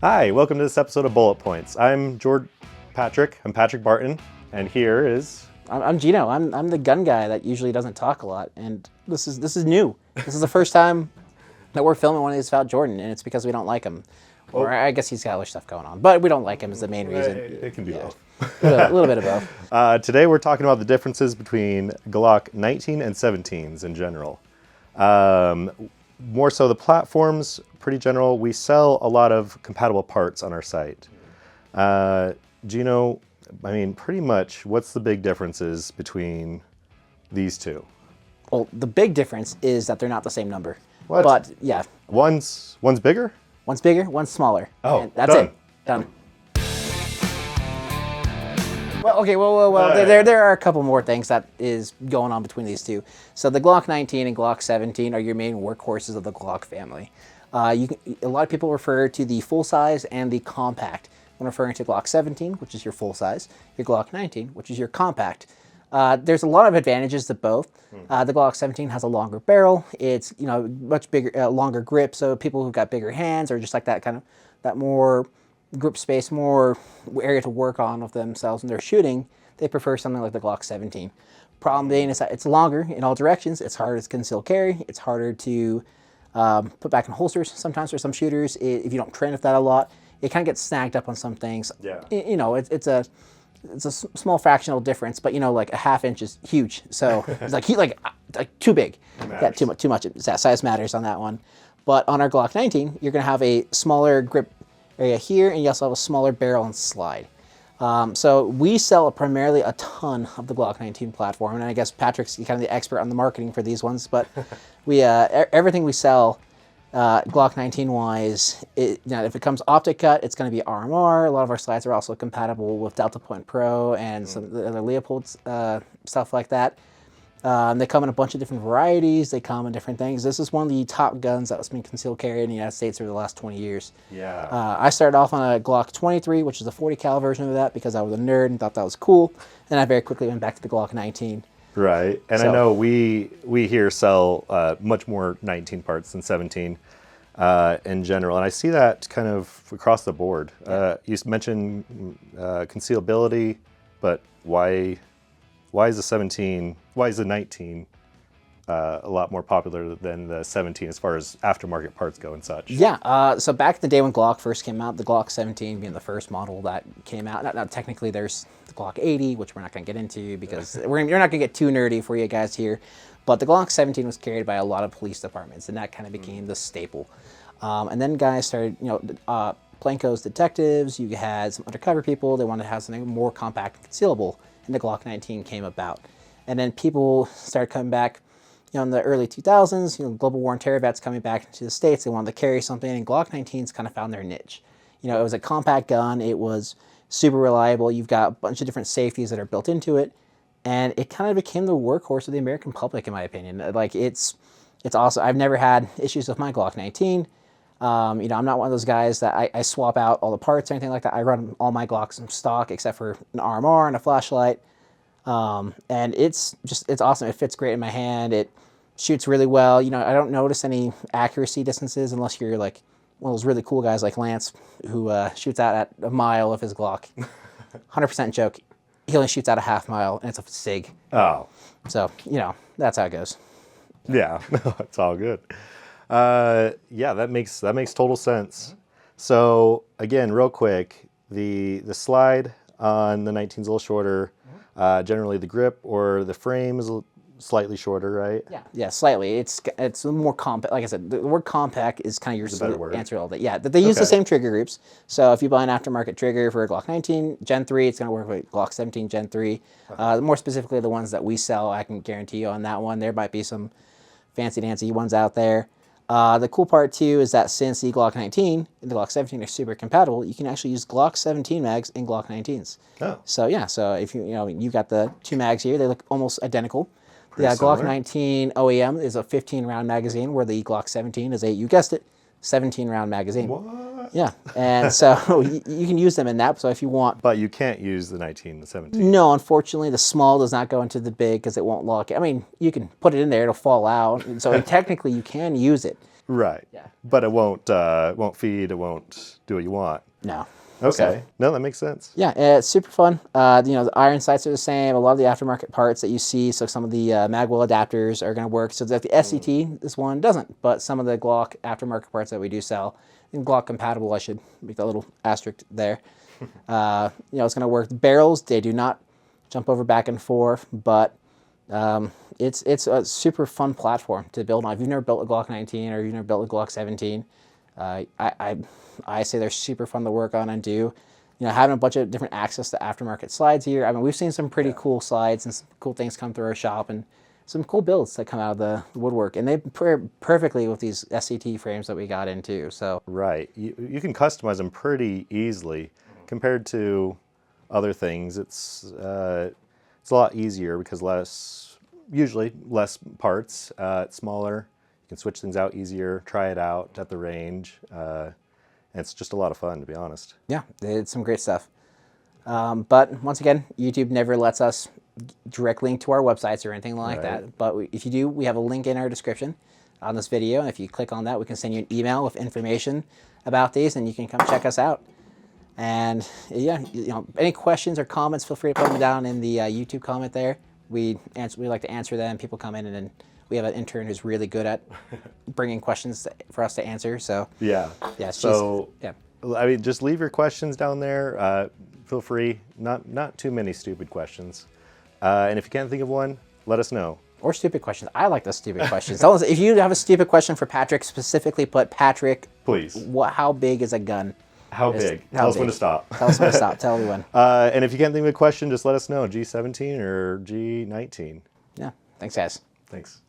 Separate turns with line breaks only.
Hi, welcome to this episode of Bullet Points. I'm Patrick Barton, and here is...
I'm Gino. I'm the gun guy that usually doesn't talk a lot, and this is new. This is the first time that we're filming one of these without Jordan, and it's because we don't like him. Or I guess he's got other stuff going on, but we don't like him is the main reason.
It can be both.
A little bit of both.
Today we're talking about the differences between Glock 19 and 17s in general. More so the platforms, pretty general. We sell a lot of compatible parts on our site. Gino, I mean, pretty much, what's the big differences between these two?
Well, the big difference is that they're not the same number.
What?
But yeah.
One's bigger?
One's bigger, one's smaller.
Oh,
and that's
done.
it. Done. Well, okay, well. There are a couple more things that is going on between these two. So the Glock 19 and Glock 17 are your main workhorses of the Glock family. A lot of people refer to the full size and the compact when referring to Glock 17, which is your full size, your Glock 19, which is your compact. There's a lot of advantages to both. The Glock 17 has a longer barrel. It's much bigger, longer grip. So people who've got bigger hands or just like that more grip space, more area to work on of themselves when they're shooting, they prefer something like the Glock 17. Problem being is that it's longer in all directions. It's harder to conceal carry. It's harder to put back in holsters sometimes for some shooters. If you don't train with that a lot, it kind of gets snagged up on some things.
Yeah.
It's a small fractional difference, but like a half inch is huge. So it's like too big. Yeah, too much. Size matters on that one. But on our Glock 19, you're going to have a smaller grip area here, and you also have a smaller barrel and slide. So we sell primarily a ton of the Glock 19 platform, and I guess Patrick's kind of the expert on the marketing for these ones, but we everything we sell Glock 19 wise, if it comes optic cut, it's going to be RMR. A lot of our slides are also compatible with Delta Point Pro and some of the other Leopold stuff like that. They come in a bunch of different varieties. They come in different things. This is one of the top guns that was being concealed carry in the United States over the last 20 years.
Yeah.
I started off on a Glock 23, which is a 40 cal version of that because I was a nerd and thought that was cool. And I very quickly went back to the Glock 19.
Right, and so, I know we here sell much more 19 parts than 17 in general, and I see that kind of across the board. You mentioned concealability, but why is the 19 a lot more popular than the 17 as far as aftermarket parts go and such?
Yeah, so back in the day when Glock first came out, the Glock 17 being the first model that came out. Now technically there's the Glock 80, which we're not going to get into because you're not going to get too nerdy for you guys here. But the Glock 17 was carried by a lot of police departments, and that kind of became the staple. And then guys started, plainclothes detectives, you had some undercover people, they wanted to have something more compact and concealable, and the Glock 19 came about. And then people started coming back, in the early 2000s, global war and terror vets coming back into the States, they wanted to carry something, and Glock 19's kind of found their niche. It was a compact gun, it was super reliable, you've got a bunch of different safeties that are built into it, and it kind of became the workhorse of the American public, in my opinion. It's awesome. I've never had issues with my Glock 19. I'm not one of those guys that I swap out all the parts or anything like that. I run all my Glocks in stock except for an RMR and a flashlight. And it's awesome. It fits great in my hand. It shoots really well. I don't notice any accuracy distances unless you're like one of those really cool guys like Lance who shoots out at a mile of his Glock. 100% joke. He only shoots out a half mile and it's a SIG.
Oh.
So, that's how it goes.
Yeah, it's all good. Yeah, that makes total sense. So again, real quick, the slide on the 19 is a little shorter. Generally, the grip or the frame is slightly shorter, right?
Yeah, slightly. It's more compact. Like I said, the word compact is kind of your answer to all that. Yeah, they use the same trigger groups. So if you buy an aftermarket trigger for a Glock 19 Gen 3, it's going to work with Glock 17 Gen 3. More specifically, the ones that we sell, I can guarantee you on that one. There might be some fancy-dancy ones out there. The cool part too is that since the Glock 19 and the Glock 17 are super compatible, you can actually use Glock 17 mags in Glock 19s.
Oh.
So yeah, so if you've got the two mags here, they look almost identical. The Glock 19 OEM is a 15-round magazine, where the Glock 17 is you guessed it, 17-round magazine.
What?
Yeah, and so you can use them in that. So if you want,
but you can't use the 19 and 17.
No, unfortunately, the small does not go into the big because it won't lock. I mean, you can put it in there; it'll fall out. And so technically, you can use it.
Right.
Yeah.
But it won't feed. It won't do what you want.
No.
Okay. No, that makes sense.
Yeah, it's super fun. The iron sights are the same. A lot of the aftermarket parts that you see, so some of the magwell adapters are going to work. So that the SCT, this one doesn't, but some of the Glock aftermarket parts that we do sell, and Glock compatible, I should make that little asterisk there. It's going to work. Barrels, they do not jump over back and forth, but it's a super fun platform to build on. If you've never built a Glock 19 or you've never built a Glock 17, I say they're super fun to work on and do. Having a bunch of different access to aftermarket slides here. I mean, we've seen some pretty cool slides and some cool things come through our shop and some cool builds that come out of the woodwork. And they pair perfectly with these SCT frames that we got into. So
Right. You can customize them pretty easily compared to other things. It's a lot easier because usually less parts. It's smaller. You can switch things out easier, try it out at the range. And it's just a lot of fun, to be honest.
yeah, it's some great stuff. But once again, YouTube never lets us direct link to our websites or anything like that. But if you do, we have a link in our description on this video. And if you click on that, we can send you an email with information about these, and you can come check us out. And yeah, any questions or comments, feel free to put them down in the YouTube comment there. We like to answer them. People come in, and then we have an intern who's really good at bringing questions for us to answer. So
yeah.
So yeah.
I mean, just leave your questions down there. Feel free. Not too many stupid questions. And if you can't think of one, let us know.
Or stupid questions. I like the stupid questions. If you have a stupid question for Patrick, specifically put Patrick.
Please.
How big is a gun?
How big? Tell us when to stop.
Tell us when to stop. Tell everyone.
And if you can't think of a question, just let us know. G17 or G19.
Yeah. Thanks, guys.
Thanks.